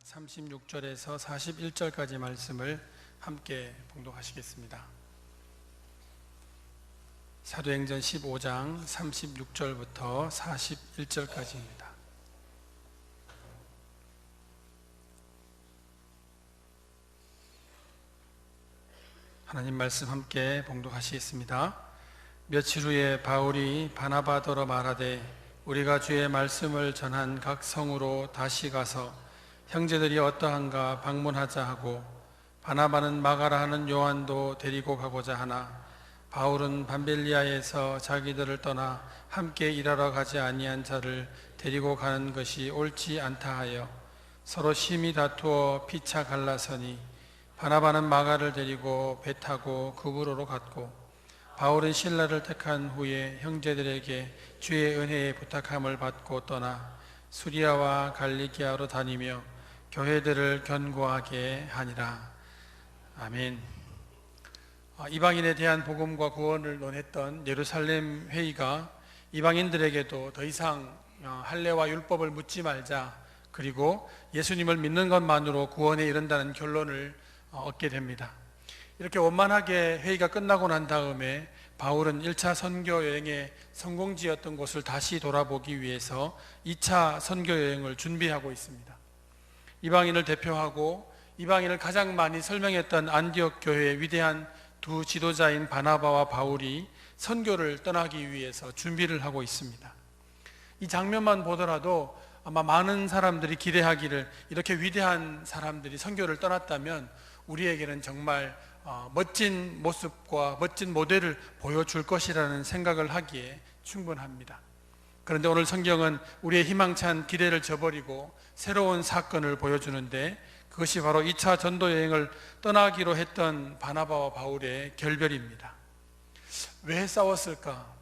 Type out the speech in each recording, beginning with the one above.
36절에서 41절까지 말씀을 함께 봉독하시겠습니다. 사도행전 15장 36절부터 41절까지입니다. 하나님 말씀 함께 봉독하시겠습니다. 며칠 후에 바울이 바나바더러 말하되 우리가 주의 말씀을 전한 각 성으로 다시 가서 형제들이 어떠한가 방문하자 하고, 바나바는 마가라 하는 요한도 데리고 가고자 하나 바울은 밤벨리아에서 자기들을 떠나 함께 일하러 가지 아니한 자를 데리고 가는 것이 옳지 않다 하여 서로 심히 다투어 피차 갈라서니, 바나바는 마가를 데리고 배 타고 그브로로 갔고, 바울은 실라를 택한 후에 형제들에게 주의 은혜에 부탁함을 받고 떠나 수리아와 갈리기아로 다니며 교회들을 견고하게 하니라. 아멘. 이방인에 대한 복음과 구원을 논했던 예루살렘 회의가 이방인들에게도 더 이상 할례와 율법을 묻지 말자, 그리고 예수님을 믿는 것만으로 구원에 이른다는 결론을 얻게 됩니다. 이렇게 원만하게 회의가 끝나고 난 다음에 바울은 1차 선교 여행의 성공지였던 곳을 다시 돌아보기 위해서 2차 선교 여행을 준비하고 있습니다. 이방인을 대표하고 이방인을 가장 많이 설명했던 안디옥 교회의 위대한 두 지도자인 바나바와 바울이 선교를 떠나기 위해서 준비를 하고 있습니다. 이 장면만 보더라도 아마 많은 사람들이 기대하기를, 이렇게 위대한 사람들이 선교를 떠났다면 우리에게는 정말 멋진 모습과 멋진 모델을 보여줄 것이라는 생각을 하기에 충분합니다. 그런데 오늘 성경은 우리의 희망찬 기대를 저버리고 새로운 사건을 보여주는데, 그것이 바로 2차 전도 여행을 떠나기로 했던 바나바와 바울의 결별입니다. 왜 싸웠을까?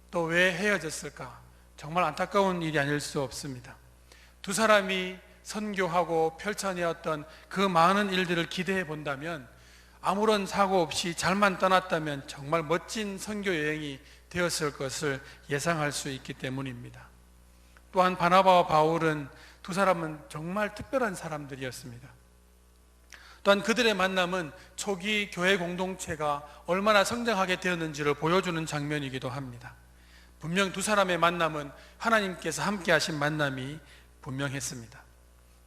또 왜 헤어졌을까? 정말 안타까운 일이 아닐 수 없습니다. 두 사람이 선교하고 펼쳐내었던 그 많은 일들을 기대해 본다면, 아무런 사고 없이 잘만 떠났다면 정말 멋진 선교 여행이 되었을 것을 예상할 수 있기 때문입니다. 또한 바나바와 바울은 두 사람은 정말 특별한 사람들이었습니다. 또한 그들의 만남은 초기 교회 공동체가 얼마나 성장하게 되었는지를 보여주는 장면이기도 합니다. 분명 두 사람의 만남은 하나님께서 함께 하신 만남이 분명했습니다.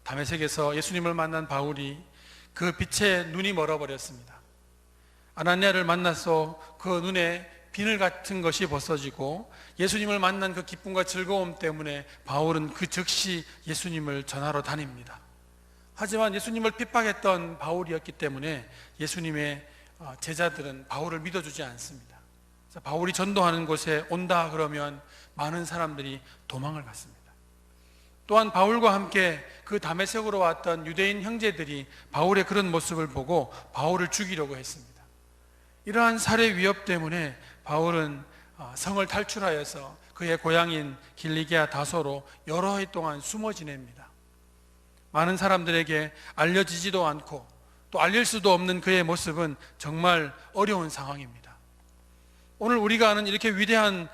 다메섹에서 예수님을 만난 바울이 그 빛에 눈이 멀어버렸습니다. 아나니아를 만나서 그 눈에 비늘 같은 것이 벗어지고, 예수님을 만난 그 기쁨과 즐거움 때문에 바울은 그 즉시 예수님을 전하러 다닙니다. 하지만 예수님을 핍박했던 바울이었기 때문에 예수님의 제자들은 바울을 믿어주지 않습니다. 바울이 전도하는 곳에 온다 그러면 많은 사람들이 도망을 갔습니다. 또한 바울과 함께 그 다메섹으로 왔던 유대인 형제들이 바울의 그런 모습을 보고 바울을 죽이려고 했습니다. 이러한 살해 위협 때문에 바울은 성을 탈출하여서 그의 고향인 길리기아 다소로 여러 해 동안 숨어 지냅니다. 많은 사람들에게 알려지지도 않고 또 알릴 수도 없는 그의 모습은 정말 어려운 상황입니다. 오늘 우리가 아는 이렇게 위대한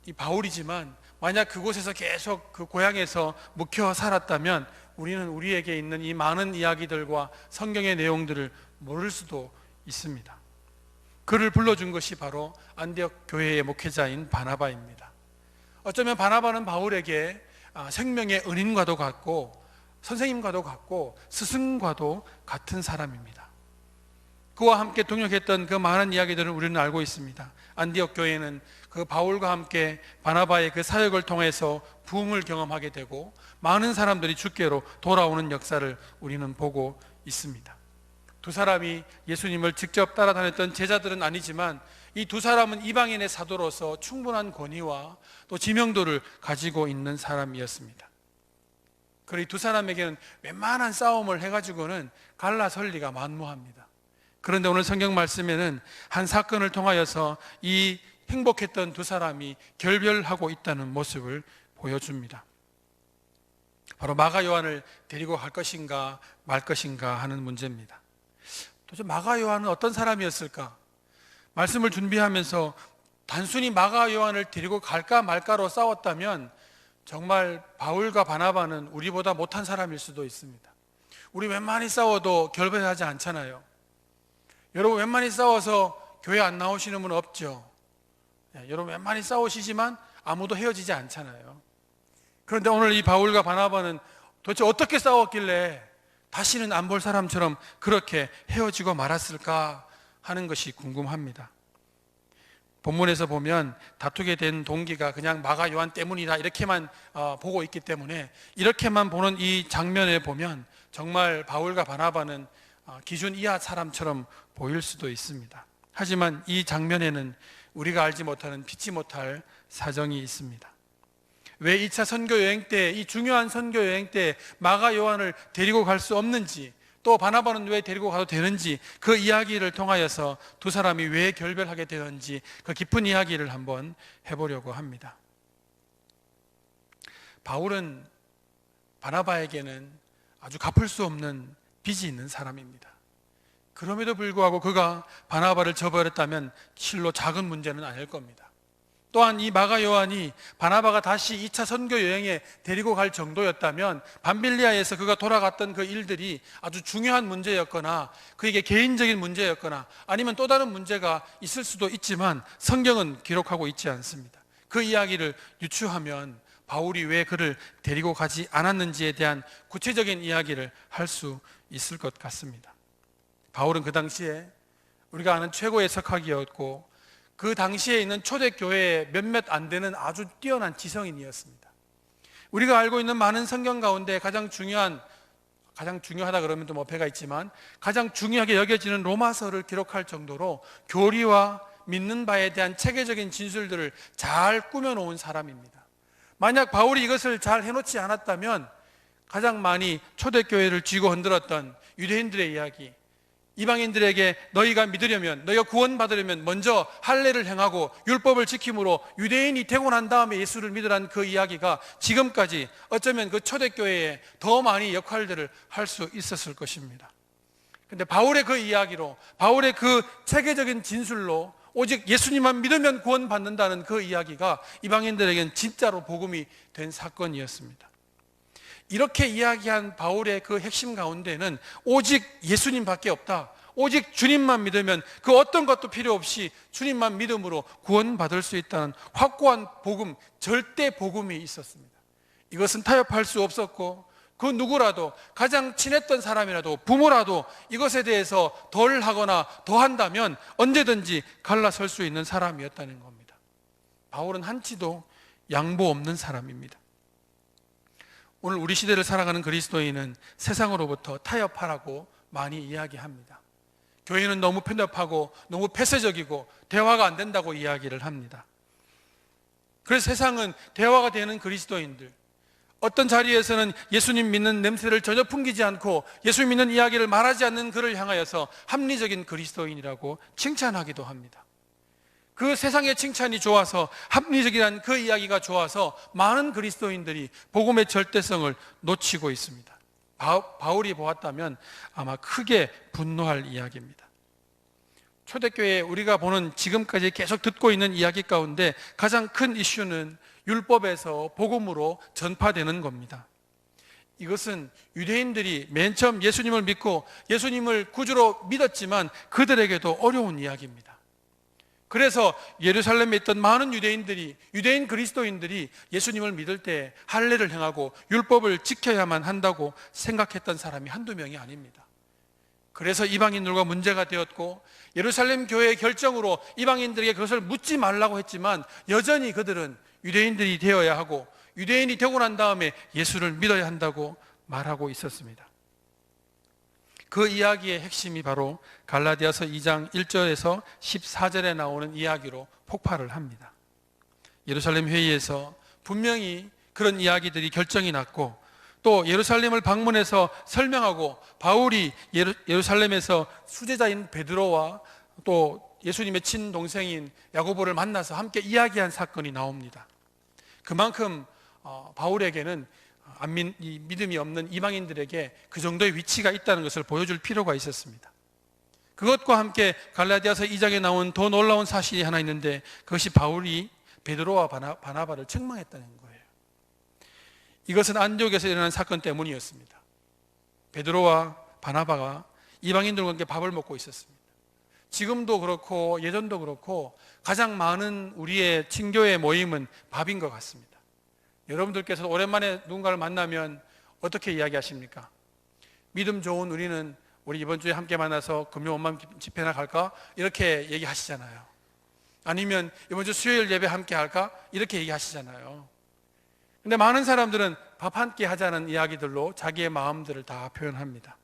이 바울이지만, 만약 그곳에서 계속 그 고향에서 묵혀 살았다면 우리는 우리에게 있는 이 많은 이야기들과 성경의 내용들을 모를 수도 있습니다. 그를 불러준 것이 바로 안디옥 교회의 목회자인 바나바입니다. 어쩌면 바나바는 바울에게 생명의 은인과도 같고 선생님과도 같고 스승과도 같은 사람입니다. 그와 함께 동역했던 그 많은 이야기들을 우리는 알고 있습니다. 안디옥 교회는 그 바울과 함께 바나바의 그 사역을 통해서 부흥을 경험하게 되고 많은 사람들이 주께로 돌아오는 역사를 우리는 보고 있습니다. 두 사람이 예수님을 직접 따라다녔던 제자들은 아니지만 이 두 사람은 이방인의 사도로서 충분한 권위와 또 지명도를 가지고 있는 사람이었습니다. 그리고 이 두 사람에게는 웬만한 싸움을 해가지고는 갈라설 리가 만무합니다. 그런데 오늘 성경 말씀에는 한 사건을 통하여서 이 행복했던 두 사람이 결별하고 있다는 모습을 보여줍니다. 바로 마가 요한을 데리고 갈 것인가 말 것인가 하는 문제입니다. 도대체 마가 요한은 어떤 사람이었을까? 말씀을 준비하면서 단순히 마가 요한을 데리고 갈까 말까로 싸웠다면 정말 바울과 바나바는 우리보다 못한 사람일 수도 있습니다. 우리 웬만히 싸워도 결별하지 않잖아요. 여러분 웬만히 싸워서 교회 안 나오시는 분 없죠? 여러분 웬만히 싸우시지만 아무도 헤어지지 않잖아요. 그런데 오늘 이 바울과 바나바는 도대체 어떻게 싸웠길래 다시는 안 볼 사람처럼 그렇게 헤어지고 말았을까 하는 것이 궁금합니다. 본문에서 보면 다투게 된 동기가 그냥 마가 요한 때문이다 이렇게만 보고 있기 때문에 이렇게만 보는 이 장면에 보면 정말 바울과 바나바는 기준 이하 사람처럼 보일 수도 있습니다. 하지만 이 장면에는 우리가 알지 못하는 피치 못할 사정이 있습니다. 왜 2차 선교 여행 때, 이 중요한 선교 여행 때 마가 요한을 데리고 갈 수 없는지, 또 바나바는 왜 데리고 가도 되는지, 그 이야기를 통하여서 두 사람이 왜 결별하게 되는지 그 깊은 이야기를 한번 해보려고 합니다. 바울은 바나바에게는 아주 갚을 수 없는 빚이 있는 사람입니다. 그럼에도 불구하고 그가 바나바를 저버렸다면 실로 작은 문제는 아닐 겁니다. 또한 이 마가 요한이 바나바가 다시 2차 선교 여행에 데리고 갈 정도였다면 밤빌리아에서 그가 돌아갔던 그 일들이 아주 중요한 문제였거나 그에게 개인적인 문제였거나 아니면 또 다른 문제가 있을 수도 있지만 성경은 기록하고 있지 않습니다. 그 이야기를 유추하면 바울이 왜 그를 데리고 가지 않았는지에 대한 구체적인 이야기를 할 수 있을 것 같습니다. 바울은 그 당시에 우리가 아는 최고의 석학이었고 그 당시에 있는 초대교회에 몇몇 안 되는 아주 뛰어난 지성인이었습니다. 우리가 알고 있는 많은 성경 가운데 가장 중요하다 그러면 좀 어폐가 있지만 가장 중요하게 여겨지는 로마서를 기록할 정도로 교리와 믿는 바에 대한 체계적인 진술들을 잘 꾸며놓은 사람입니다. 만약 바울이 이것을 잘 해놓지 않았다면 가장 많이 초대교회를 쥐고 흔들었던 유대인들의 이야기, 이방인들에게 너희가 믿으려면, 너희가 구원받으려면 먼저 할례를 행하고 율법을 지킴으로 유대인이 되고 난 다음에 예수를 믿으라는 그 이야기가 지금까지 어쩌면 그 초대교회에 더 많이 역할들을 할 수 있었을 것입니다. 그런데 바울의 그 이야기로, 바울의 그 체계적인 진술로 오직 예수님만 믿으면 구원받는다는 그 이야기가 이방인들에게는 진짜로 복음이 된 사건이었습니다. 이렇게 이야기한 바울의 그 핵심 가운데는 오직 예수님밖에 없다. 오직 주님만 믿으면 그 어떤 것도 필요 없이 주님만 믿음으로 구원받을 수 있다는 확고한 복음, 절대 복음이 있었습니다. 이것은 타협할 수 없었고 그 누구라도 가장 친했던 사람이라도 부모라도 이것에 대해서 덜 하거나 더 한다면 언제든지 갈라설 수 있는 사람이었다는 겁니다. 바울은 한치도 양보 없는 사람입니다. 오늘 우리 시대를 살아가는 그리스도인은 세상으로부터 타협하라고 많이 이야기합니다. 교회는 너무 편협하고 너무 폐쇄적이고 대화가 안 된다고 이야기를 합니다. 그래서 세상은 대화가 되는 그리스도인들, 어떤 자리에서는 예수님 믿는 냄새를 전혀 풍기지 않고 예수 믿는 이야기를 말하지 않는 그를 향하여서 합리적인 그리스도인이라고 칭찬하기도 합니다. 그 세상의 칭찬이 좋아서, 합리적이라는 그 이야기가 좋아서 많은 그리스도인들이 복음의 절대성을 놓치고 있습니다. 바울이 보았다면 아마 크게 분노할 이야기입니다. 초대교회에 우리가 보는 지금까지 계속 듣고 있는 이야기 가운데 가장 큰 이슈는 율법에서 복음으로 전파되는 겁니다. 이것은 유대인들이 맨 처음 예수님을 믿고 예수님을 구주로 믿었지만 그들에게도 어려운 이야기입니다. 그래서 예루살렘에 있던 많은 유대인 그리스도인들이 예수님을 믿을 때 할례를 행하고 율법을 지켜야만 한다고 생각했던 사람이 한두 명이 아닙니다. 그래서 이방인들과 문제가 되었고 예루살렘 교회의 결정으로 이방인들에게 그것을 묻지 말라고 했지만 여전히 그들은 유대인들이 되어야 하고 유대인이 되고 난 다음에 예수를 믿어야 한다고 말하고 있었습니다. 그 이야기의 핵심이 바로 갈라디아서 2장 1절에서 14절에 나오는 이야기로 폭발을 합니다. 예루살렘 회의에서 분명히 그런 이야기들이 결정이 났고 또 예루살렘을 방문해서 설명하고 바울이 예루살렘에서 수제자인 베드로와 또 예수님의 친동생인 야고보를 만나서 함께 이야기한 사건이 나옵니다. 그만큼 바울에게는 믿음이 없는 이방인들에게 그 정도의 위치가 있다는 것을 보여줄 필요가 있었습니다. 그것과 함께 갈라디아서 2장에 나온 더 놀라운 사실이 하나 있는데 그것이 바울이 베드로와 바나바를 책망했다는 거예요. 이것은 안디옥에서 일어난 사건 때문이었습니다. 베드로와 바나바가 이방인들과 함께 밥을 먹고 있었습니다. 지금도 그렇고 예전도 그렇고 가장 많은 우리의 친교의 모임은 밥인 것 같습니다. 여러분들께서 오랜만에 누군가를 만나면 어떻게 이야기하십니까? 믿음 좋은 우리는 우리 이번 주에 함께 만나서 금요 원만 집회나 갈까? 이렇게 얘기하시잖아요. 아니면 이번 주 수요일 예배 함께 할까? 이렇게 얘기하시잖아요. 근데 많은 사람들은 밥 함께 하자는 이야기들로 자기의 마음들을 다 표현합니다.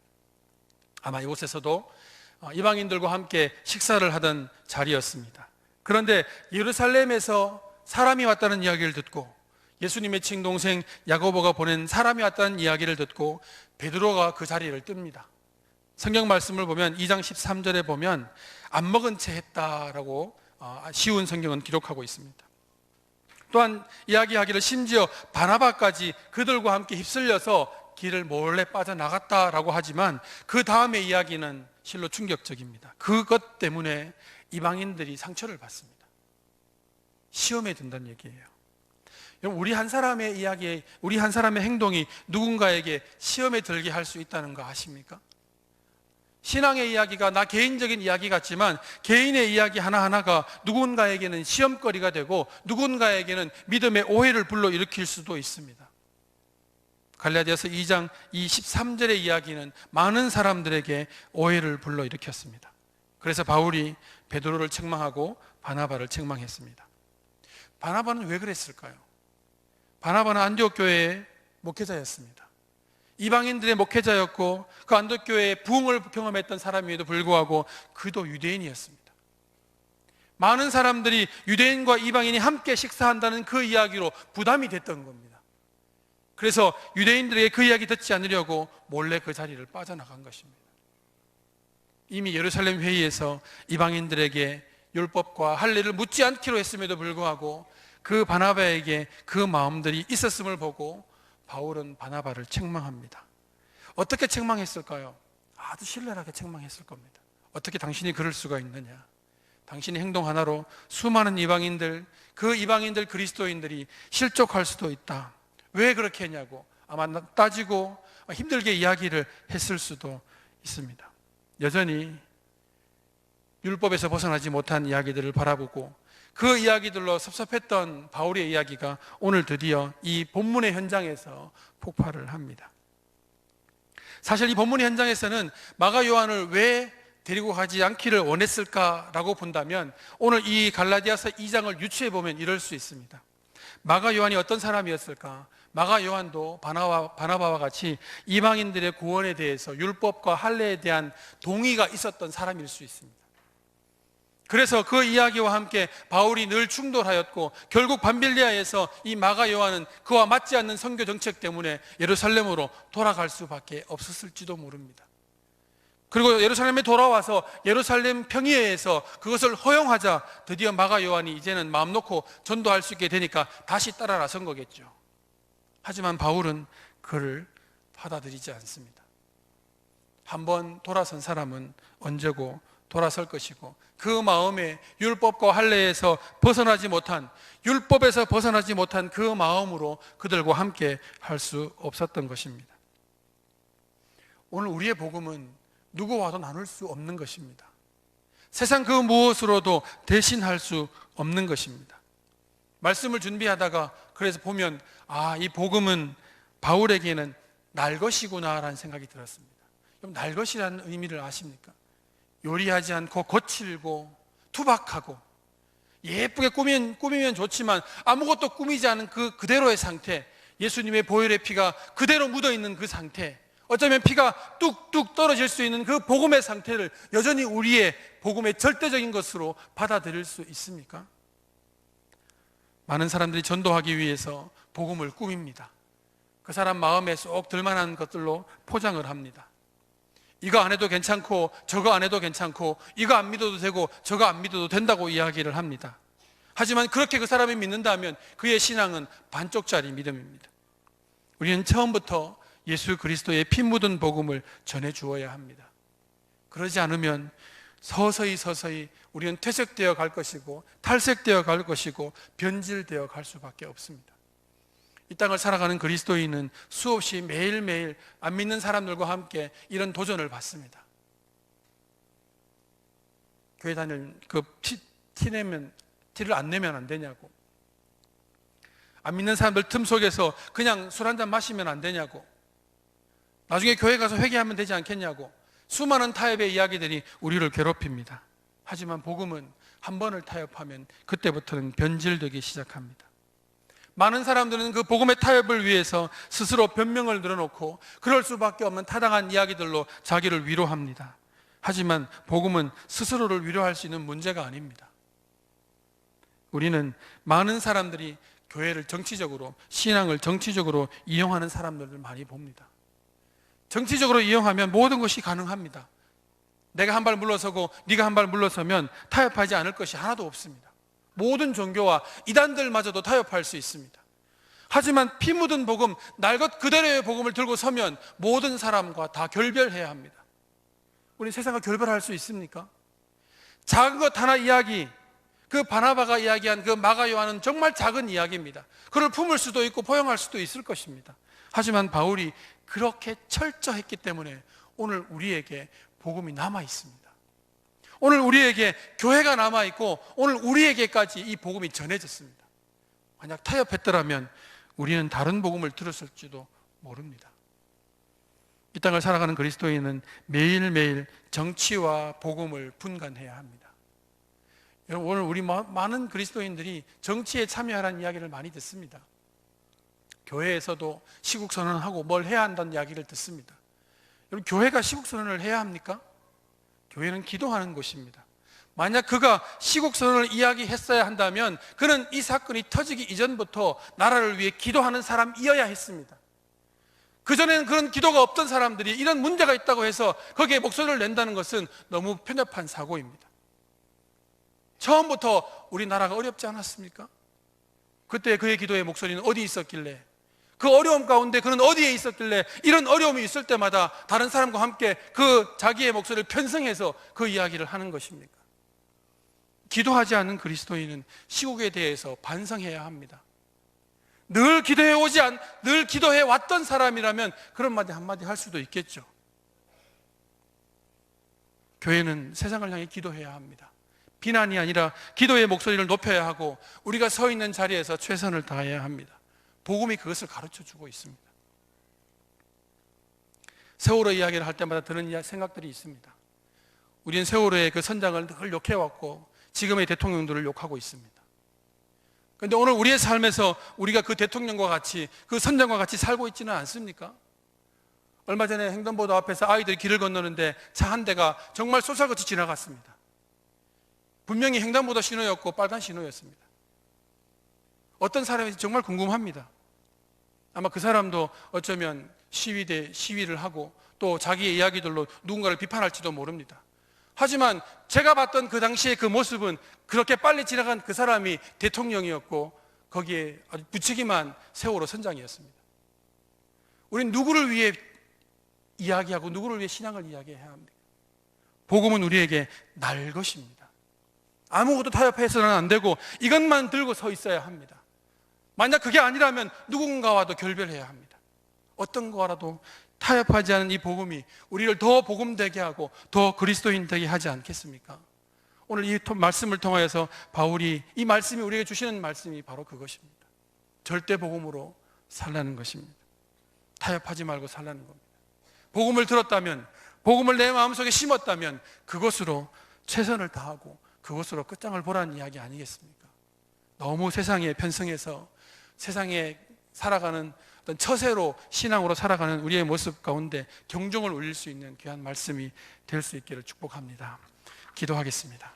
아마 이곳에서도 이방인들과 함께 식사를 하던 자리였습니다. 그런데 예루살렘에서 사람이 왔다는 이야기를 듣고, 예수님의 친동생 야고보가 보낸 사람이 왔다는 이야기를 듣고 베드로가 그 자리를 뜹니다. 성경 말씀을 보면 2장 13절에 보면 안 먹은 채 했다라고 쉬운 성경은 기록하고 있습니다. 또한 이야기하기를 심지어 바나바까지 그들과 함께 휩쓸려서 길을 몰래 빠져나갔다라고 하지만 그 다음의 이야기는 실로 충격적입니다. 그것 때문에 이방인들이 상처를 받습니다. 시험에 든다는 얘기예요. 우리 한 사람의 이야기, 우리 한 사람의 행동이 누군가에게 시험에 들게 할 수 있다는 거 아십니까? 신앙의 이야기가 나 개인적인 이야기 같지만 개인의 이야기 하나하나가 누군가에게는 시험거리가 되고 누군가에게는 믿음의 오해를 불러일으킬 수도 있습니다. 갈라디아서 2장 23절의 이야기는 많은 사람들에게 오해를 불러일으켰습니다. 그래서 바울이 베드로를 책망하고 바나바를 책망했습니다. 바나바는 왜 그랬을까요? 바나바는 안디옥 교회의 목회자였습니다. 이방인들의 목회자였고 그 안디옥 교회에 부흥을 경험했던 사람임에도 불구하고 그도 유대인이었습니다. 많은 사람들이 유대인과 이방인이 함께 식사한다는 그 이야기로 부담이 됐던 겁니다. 그래서 유대인들에게 그 이야기 듣지 않으려고 몰래 그 자리를 빠져나간 것입니다. 이미 예루살렘 회의에서 이방인들에게 율법과 할례를 묻지 않기로 했음에도 불구하고 그 바나바에게 그 마음들이 있었음을 보고 바울은 바나바를 책망합니다. 어떻게 책망했을까요? 아주 신랄하게 책망했을 겁니다. 어떻게 당신이 그럴 수가 있느냐? 당신의 행동 하나로 수많은 이방인들, 그 이방인들 그리스도인들이 실족할 수도 있다. 왜 그렇게 했냐고 아마 따지고 힘들게 이야기를 했을 수도 있습니다. 여전히 율법에서 벗어나지 못한 이야기들을 바라보고 그 이야기들로 섭섭했던 바울의 이야기가 오늘 드디어 이 본문의 현장에서 폭발을 합니다. 사실 이 본문의 현장에서는 마가 요한을 왜 데리고 가지 않기를 원했을까라고 본다면 오늘 이 갈라디아서 2장을 유추해 보면 이럴 수 있습니다. 마가 요한이 어떤 사람이었을까? 마가 요한도 바나바와 같이 이방인들의 구원에 대해서 율법과 할례에 대한 동의가 있었던 사람일 수 있습니다. 그래서 그 이야기와 함께 바울이 늘 충돌하였고 결국 밤빌리아에서 이 마가 요한은 그와 맞지 않는 선교 정책 때문에 예루살렘으로 돌아갈 수밖에 없었을지도 모릅니다. 그리고 예루살렘에 돌아와서 예루살렘 평의회에서 그것을 허용하자 드디어 마가 요한이 이제는 마음 놓고 전도할 수 있게 되니까 다시 따라 나선 거겠죠. 하지만 바울은 그를 받아들이지 않습니다. 한번 돌아선 사람은 언제고 돌아설 것이고 그 마음에 율법과 할례에서 벗어나지 못한, 율법에서 벗어나지 못한 그 마음으로 그들과 함께 할 수 없었던 것입니다. 오늘 우리의 복음은 누구와도 나눌 수 없는 것입니다. 세상 그 무엇으로도 대신할 수 없는 것입니다. 말씀을 준비하다가 그래서 보면 이 복음은 바울에게는 날 것이구나라는 생각이 들었습니다. 그럼 날 것이라는 의미를 아십니까? 요리하지 않고 거칠고 투박하고 예쁘게 꾸미면 좋지만 아무것도 꾸미지 않은 그대로의 상태, 예수님의 보혈의 피가 그대로 묻어있는 그 상태, 어쩌면 피가 뚝뚝 떨어질 수 있는 그 복음의 상태를 여전히 우리의 복음의 절대적인 것으로 받아들일 수 있습니까? 많은 사람들이 전도하기 위해서 복음을 꾸밉니다. 그 사람 마음에 쏙 들만한 것들로 포장을 합니다. 이거 안 해도 괜찮고 저거 안 해도 괜찮고 이거 안 믿어도 되고 저거 안 믿어도 된다고 이야기를 합니다. 하지만 그렇게 그 사람이 믿는다면 그의 신앙은 반쪽짜리 믿음입니다. 우리는 처음부터 예수 그리스도의 피 묻은 복음을 전해 주어야 합니다. 그러지 않으면 서서히 우리는 퇴색되어 갈 것이고 탈색되어 갈 것이고 변질되어 갈 수밖에 없습니다. 이 땅을 살아가는 그리스도인은 수없이 매일매일 안 믿는 사람들과 함께 이런 도전을 받습니다. 교회 다닐 티를 안 내면 안 되냐고, 안 믿는 사람들 틈 속에서 그냥 술 한잔 마시면 안 되냐고, 나중에 교회 가서 회개하면 되지 않겠냐고, 수많은 타협의 이야기들이 우리를 괴롭힙니다. 하지만 복음은 한 번을 타협하면 그때부터는 변질되기 시작합니다. 많은 사람들은 그 복음의 타협을 위해서 스스로 변명을 늘어놓고 그럴 수밖에 없는 타당한 이야기들로 자기를 위로합니다. 하지만 복음은 스스로를 위로할 수 있는 문제가 아닙니다. 우리는 많은 사람들이 교회를 정치적으로, 신앙을 정치적으로 이용하는 사람들을 많이 봅니다. 정치적으로 이용하면 모든 것이 가능합니다. 내가 한 발 물러서고 네가 한 발 물러서면 타협하지 않을 것이 하나도 없습니다. 모든 종교와 이단들마저도 타협할 수 있습니다. 하지만 피 묻은 복음, 날 것 그대로의 복음을 들고 서면 모든 사람과 다 결별해야 합니다. 우리 세상과 결별할 수 있습니까? 작은 것 하나 이야기, 그 바나바가 이야기한 그 마가 요한은 정말 작은 이야기입니다. 그를 품을 수도 있고 포용할 수도 있을 것입니다. 하지만 바울이 그렇게 철저했기 때문에 오늘 우리에게 복음이 남아 있습니다. 오늘 우리에게 교회가 남아 있고 오늘 우리에게까지 이 복음이 전해졌습니다. 만약 타협했더라면 우리는 다른 복음을 들었을지도 모릅니다. 이 땅을 살아가는 그리스도인은 매일매일 정치와 복음을 분간해야 합니다. 여러분, 오늘 우리 많은 그리스도인들이 정치에 참여하라는 이야기를 많이 듣습니다. 교회에서도 시국선언하고 뭘 해야 한다는 이야기를 듣습니다. 여러분, 교회가 시국선언을 해야 합니까? 교회는 기도하는 곳입니다. 만약 그가 시국선언을 이야기했어야 한다면 그는 이 사건이 터지기 이전부터 나라를 위해 기도하는 사람이어야 했습니다. 그전에는 그런 기도가 없던 사람들이 이런 문제가 있다고 해서 거기에 목소리를 낸다는 것은 너무 편협한 사고입니다. 처음부터 우리나라가 어렵지 않았습니까? 그때 그의 기도의 목소리는 어디 있었길래, 그 어려움 가운데 그는 어디에 있었길래 이런 어려움이 있을 때마다 다른 사람과 함께 그 자기의 목소리를 편성해서 그 이야기를 하는 것입니까? 기도하지 않는 그리스도인은 시국에 대해서 반성해야 합니다. 늘 기도해 왔던 사람이라면 그런 말 한마디 할 수도 있겠죠. 교회는 세상을 향해 기도해야 합니다. 비난이 아니라 기도의 목소리를 높여야 하고 우리가 서 있는 자리에서 최선을 다해야 합니다. 복음이 그것을 가르쳐주고 있습니다. 세월호 이야기를 할 때마다 드는 생각들이 있습니다. 우리는 세월호의 그 선장을 늘 욕해왔고 지금의 대통령들을 욕하고 있습니다. 그런데 오늘 우리의 삶에서 우리가 그 대통령과 같이, 그 선장과 같이 살고 있지는 않습니까? 얼마 전에 횡단보도 앞에서 아이들이 길을 건너는데 차 한 대가 정말 쏘살같이 지나갔습니다. 분명히 횡단보도 신호였고 빨간 신호였습니다. 어떤 사람인지 정말 궁금합니다. 아마 그 사람도 어쩌면 시위를 하고 또 자기의 이야기들로 누군가를 비판할지도 모릅니다. 하지만 제가 봤던 그 당시의 그 모습은 그렇게 빨리 지나간 그 사람이 대통령이었고 거기에 아주 부치기만 세월호 선장이었습니다. 우린 누구를 위해 이야기하고 누구를 위해 신앙을 이야기해야 합니까? 복음은 우리에게 날 것입니다. 아무것도 타협해서는 안 되고 이것만 들고 서 있어야 합니다. 만약 그게 아니라면 누군가와도 결별해야 합니다. 어떤 거라도 타협하지 않은 이 복음이 우리를 더 복음되게 하고 더 그리스도인 되게 하지 않겠습니까? 오늘 이 말씀을 통하여서 바울이, 이 말씀이 우리에게 주시는 말씀이 바로 그것입니다. 절대 복음으로 살라는 것입니다. 타협하지 말고 살라는 겁니다. 복음을 들었다면, 복음을 내 마음속에 심었다면 그것으로 최선을 다하고 그것으로 끝장을 보라는 이야기 아니겠습니까? 너무 세상에 편승해서 세상에 살아가는 어떤 처세로 신앙으로 살아가는 우리의 모습 가운데 경종을 울릴 수 있는 귀한 말씀이 될 수 있기를 축복합니다. 기도하겠습니다.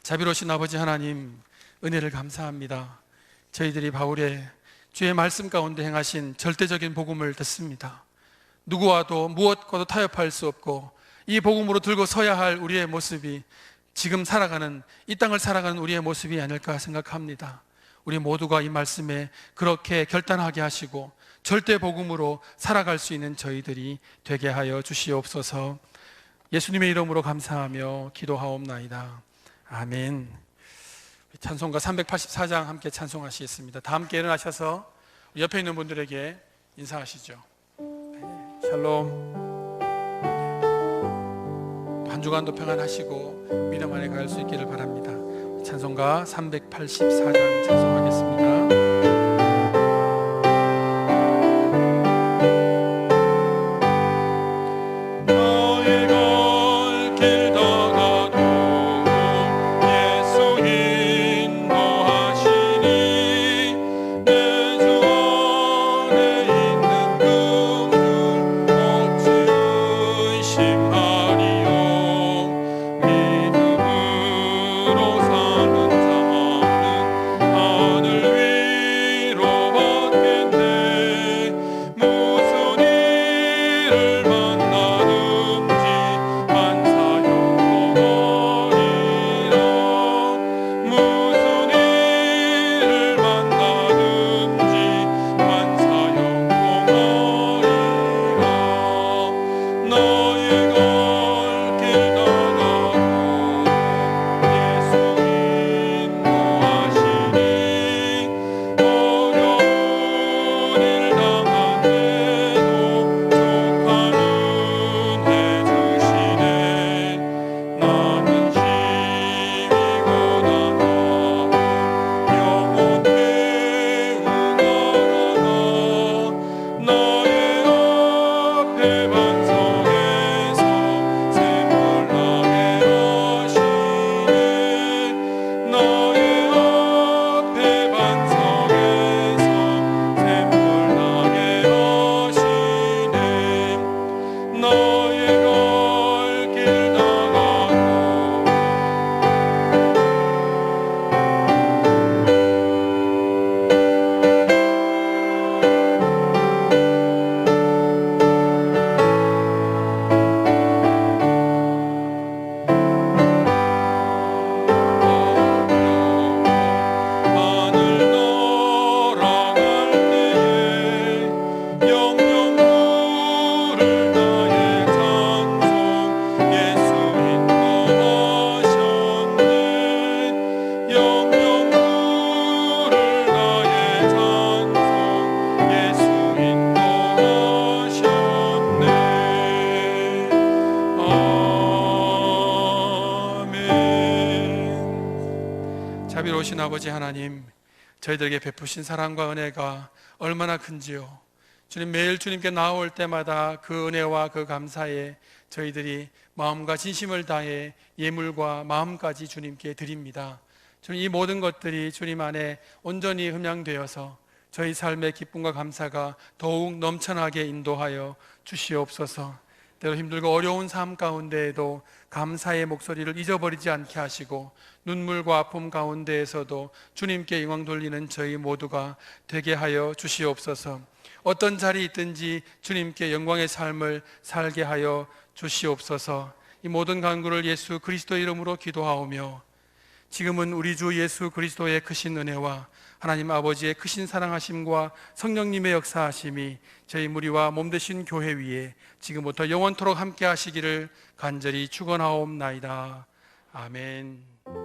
자비로우신 아버지 하나님, 은혜를 감사합니다. 저희들이 바울의 주의 말씀 가운데 행하신 절대적인 복음을 듣습니다. 누구와도 무엇과도 타협할 수 없고 이 복음으로 들고 서야 할 우리의 모습이 지금 살아가는, 이 땅을 살아가는 우리의 모습이 아닐까 생각합니다. 우리 모두가 이 말씀에 그렇게 결단하게 하시고 절대 복음으로 살아갈 수 있는 저희들이 되게 하여 주시옵소서. 예수님의 이름으로 감사하며 기도하옵나이다. 아멘. 찬송가 384장 함께 찬송하시겠습니다. 다 함께 일어나셔서 옆에 있는 분들에게 인사하시죠. 샬롬. 한 주간도 평안하시고 믿음 안에 갈 수 있기를 바랍니다. 찬송가 384장 찬송하겠습니다. 자비로우신 아버지 하나님, 저희들에게 베푸신 사랑과 은혜가 얼마나 큰지요. 주님, 매일 주님께 나올 때마다 그 은혜와 그 감사에 저희들이 마음과 진심을 다해 예물과 마음까지 주님께 드립니다. 주님, 이 모든 것들이 주님 안에 온전히 함양되어서 저희 삶의 기쁨과 감사가 더욱 넘쳐나게 인도하여 주시옵소서. 때로 힘들고 어려운 삶 가운데에도 감사의 목소리를 잊어버리지 않게 하시고 눈물과 아픔 가운데에서도 주님께 영광 돌리는 저희 모두가 되게 하여 주시옵소서. 어떤 자리에 있든지 주님께 영광의 삶을 살게 하여 주시옵소서. 이 모든 간구를 예수 그리스도의 이름으로 기도하오며, 지금은 우리 주 예수 그리스도의 크신 은혜와 하나님 아버지의 크신 사랑하심과 성령님의 역사하심이 저희 무리와 몸되신 교회 위에 지금부터 영원토록 함께 하시기를 간절히 축원하옵나이다. 아멘.